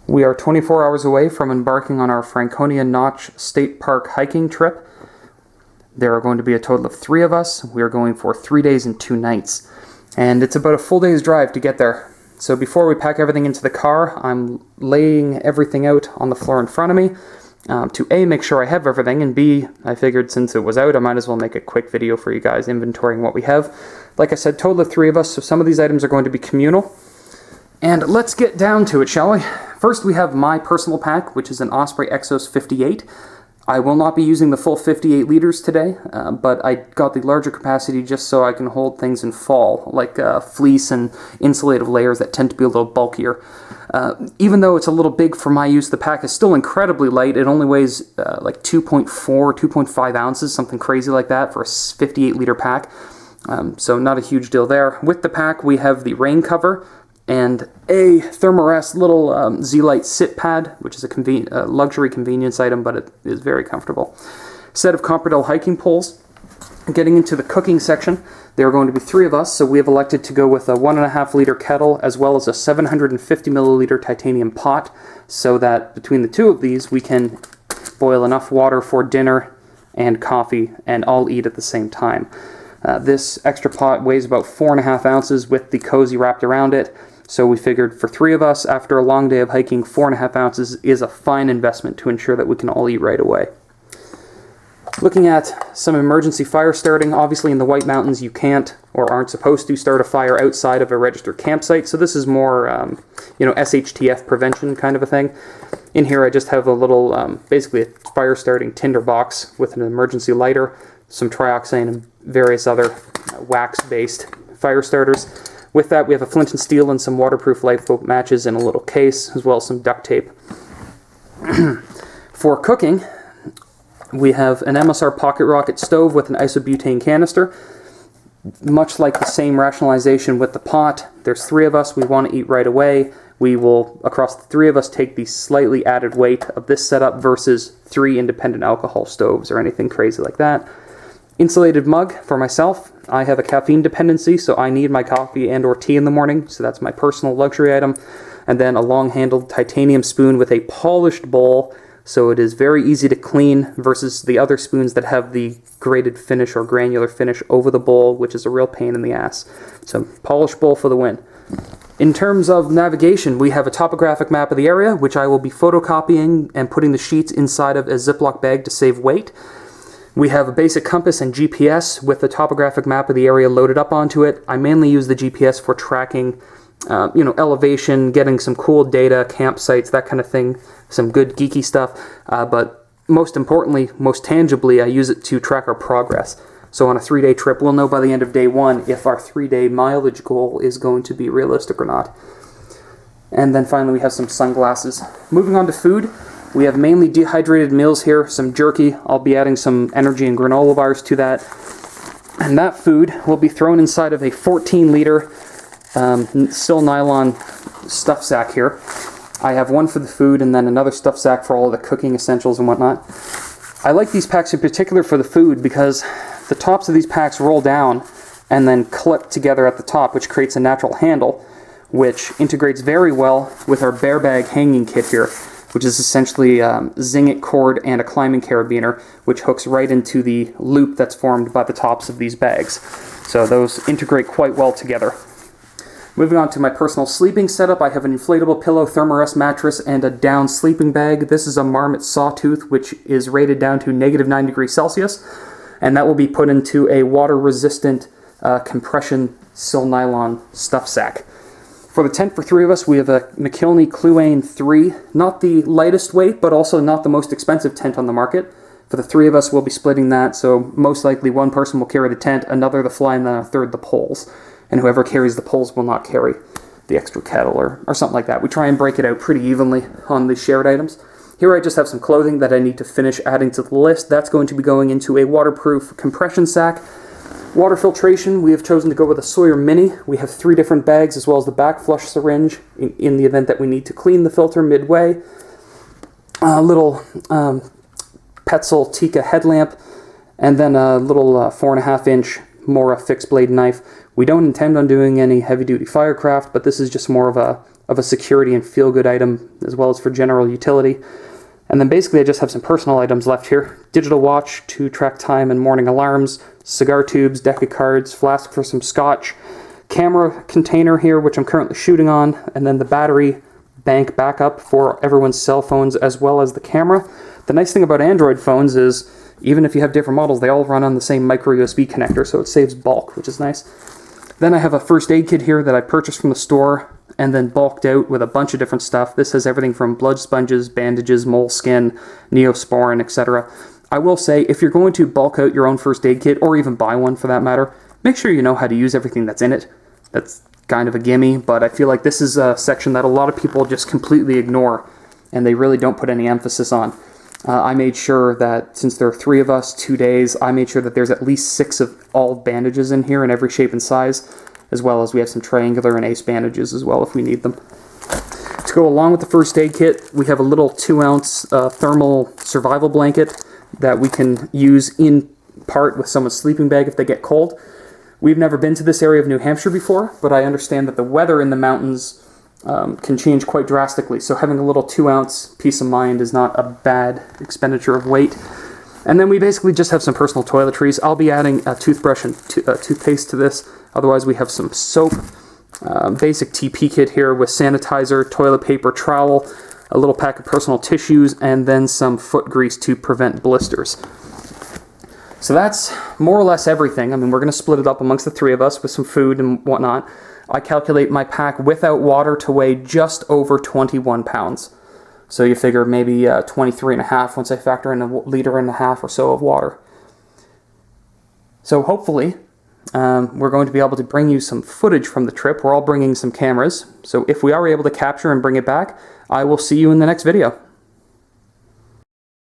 We are 24 hours away from embarking on our Franconia Notch State Park hiking trip. There are going to be a total of 3 of us. We are going for 3 days and 2 nights. And it's about a full day's drive to get there. So before we pack everything into the car, I'm laying everything out on the floor in front of me to A, make sure I have everything, and B, I figured since it was out, I might as well make a quick video for you guys inventorying what we have. Like I said, total of 3 of us, so some of these items are going to be communal. And let's get down to it, shall we? First, we have my personal pack, which is an Osprey Exos 58. I will not be using the full 58 liters today, but I got the larger capacity just so I can hold things in fall, like fleece and insulative layers that tend to be a little bulkier. Even though it's a little big for my use, the pack is still incredibly light. It only weighs like 2.4, 2.5 ounces, something crazy like that for a 58 liter pack. So not a huge deal there. With the pack, we have the rain cover and a Thermarest little Z-Lite sit pad, which is a luxury convenience item, but it is very comfortable. Set of Compradel hiking poles. Getting into the cooking section, there are going to be 3 of us, so we have elected to go with a 1.5 liter kettle as well as a 750 milliliter titanium pot, so that between the 2 of these we can boil enough water for dinner and coffee and all eat at the same time. This extra pot weighs about 4.5 ounces with the cozy wrapped around it. So we figured for 3 of us, after a long day of hiking, 4.5 ounces is a fine investment to ensure that we can all eat right away. Looking at some emergency fire starting, obviously in the White Mountains you can't or aren't supposed to start a fire outside of a registered campsite, so this is more, SHTF prevention kind of a thing. In here I just have a little, basically a fire starting tinder box with an emergency lighter, some trioxane and various other wax-based fire starters. With that, we have a flint and steel and some waterproof lifeboat matches in a little case, as well as some duct tape. For cooking, we have an MSR Pocket Rocket stove with an isobutane canister. Much like the same rationalization with the pot, there's 3 of us, we want to eat right away. We will, across the 3 of us, take the slightly added weight of this setup versus 3 independent alcohol stoves or anything crazy like that. Insulated mug for myself. I have a caffeine dependency, so I need my coffee and or tea in the morning, so that's my personal luxury item. And then a long-handled titanium spoon with a polished bowl, so it is very easy to clean versus the other spoons that have the graded finish or granular finish over the bowl, which is a real pain in the ass. So polished bowl for the win. In terms of navigation, we have a topographic map of the area, which I will be photocopying and putting the sheets inside of a Ziploc bag to save weight. We have a basic compass and GPS with the topographic map of the area loaded up onto it. I mainly use the GPS for tracking, elevation, getting some cool data, campsites, that kind of thing, some good geeky stuff. But most importantly, most tangibly, I use it to track our progress. So on a 3-day trip, we'll know by the end of day 1 if our 3-day mileage goal is going to be realistic or not. And then finally, we have some sunglasses. Moving on to food. We have mainly dehydrated meals here, some jerky. I'll be adding some energy and granola bars to that. And that food will be thrown inside of a 14-liter sil nylon stuff sack here. I have one for the food and then another stuff sack for all of the cooking essentials and whatnot. I like these packs in particular for the food because the tops of these packs roll down and then clip together at the top, which creates a natural handle, which integrates very well with our bear bag hanging kit here, which is essentially Zing-It cord and a climbing carabiner, which hooks right into the loop that's formed by the tops of these bags. So those integrate quite well together. Moving on to my personal sleeping setup, I have an inflatable pillow, Thermarest mattress, and a down sleeping bag. This is a Marmot Sawtooth, which is rated down to -9 degrees Celsius, and that will be put into a water-resistant compression sil nylon stuff sack. For the tent for 3 of us, we have a McKilney Kluane 3, not the lightest weight, but also not the most expensive tent on the market. For the 3 of us, we'll be splitting that, so most likely one person will carry the tent, another the fly, and then a third the poles. And whoever carries the poles will not carry the extra kettle or something like that. We try and break it out pretty evenly on the shared items. Here I just have some clothing that I need to finish adding to the list. That's going to be going into a waterproof compression sack. Water filtration, we have chosen to go with a Sawyer Mini. We have 3 different bags as well as the back flush syringe in the event that we need to clean the filter midway. A little Petzl Tika headlamp, and then a little 4.5-inch more a fixed blade knife. We don't intend on doing any heavy duty firecraft, but this is just more of a security and feel good item, as well as for general utility. And then basically I just have some personal items left here. Digital watch to track time and morning alarms, cigar tubes, deck of cards, flask for some scotch, camera container here, which I'm currently shooting on, and then the battery bank backup for everyone's cell phones as well as the camera. The nice thing about Android phones is even if you have different models, they all run on the same micro USB connector, so it saves bulk, which is nice. Then I have a first aid kit here that I purchased from the store and then bulked out with a bunch of different stuff. This has everything from blood sponges, bandages, moleskin, Neosporin, etc. I will say, if you're going to bulk out your own first aid kit, or even buy one for that matter, make sure you know how to use everything that's in it. That's kind of a gimme, but I feel like this is a section that a lot of people just completely ignore, and they really don't put any emphasis on. I made sure that since there are 3 of us, 2 days, I made sure that there's at least 6 of all bandages in here in every shape and size, as well as we have some triangular and ace bandages as well if we need them. To go along with the first aid kit, we have a little 2-ounce thermal survival blanket that we can use in part with someone's sleeping bag if they get cold. We've never been to this area of New Hampshire before, but I understand that the weather in the mountains can change quite drastically, so having a little 2-ounce peace of mind is not a bad expenditure of weight. And then we basically just have some personal toiletries. I'll be adding a toothbrush and toothpaste to this. Otherwise, we have some soap, basic TP kit here with sanitizer, toilet paper, trowel, a little pack of personal tissues, and then some foot grease to prevent blisters. So that's more or less everything. I mean, we're going to split it up amongst the 3 of us with some food and whatnot. I calculate my pack without water to weigh just over 21 pounds. So you figure maybe 23 and a half once I factor in a liter and a half or so of water. So hopefully we're going to be able to bring you some footage from the trip. We're all bringing some cameras. So if we are able to capture and bring it back, I will see you in the next video.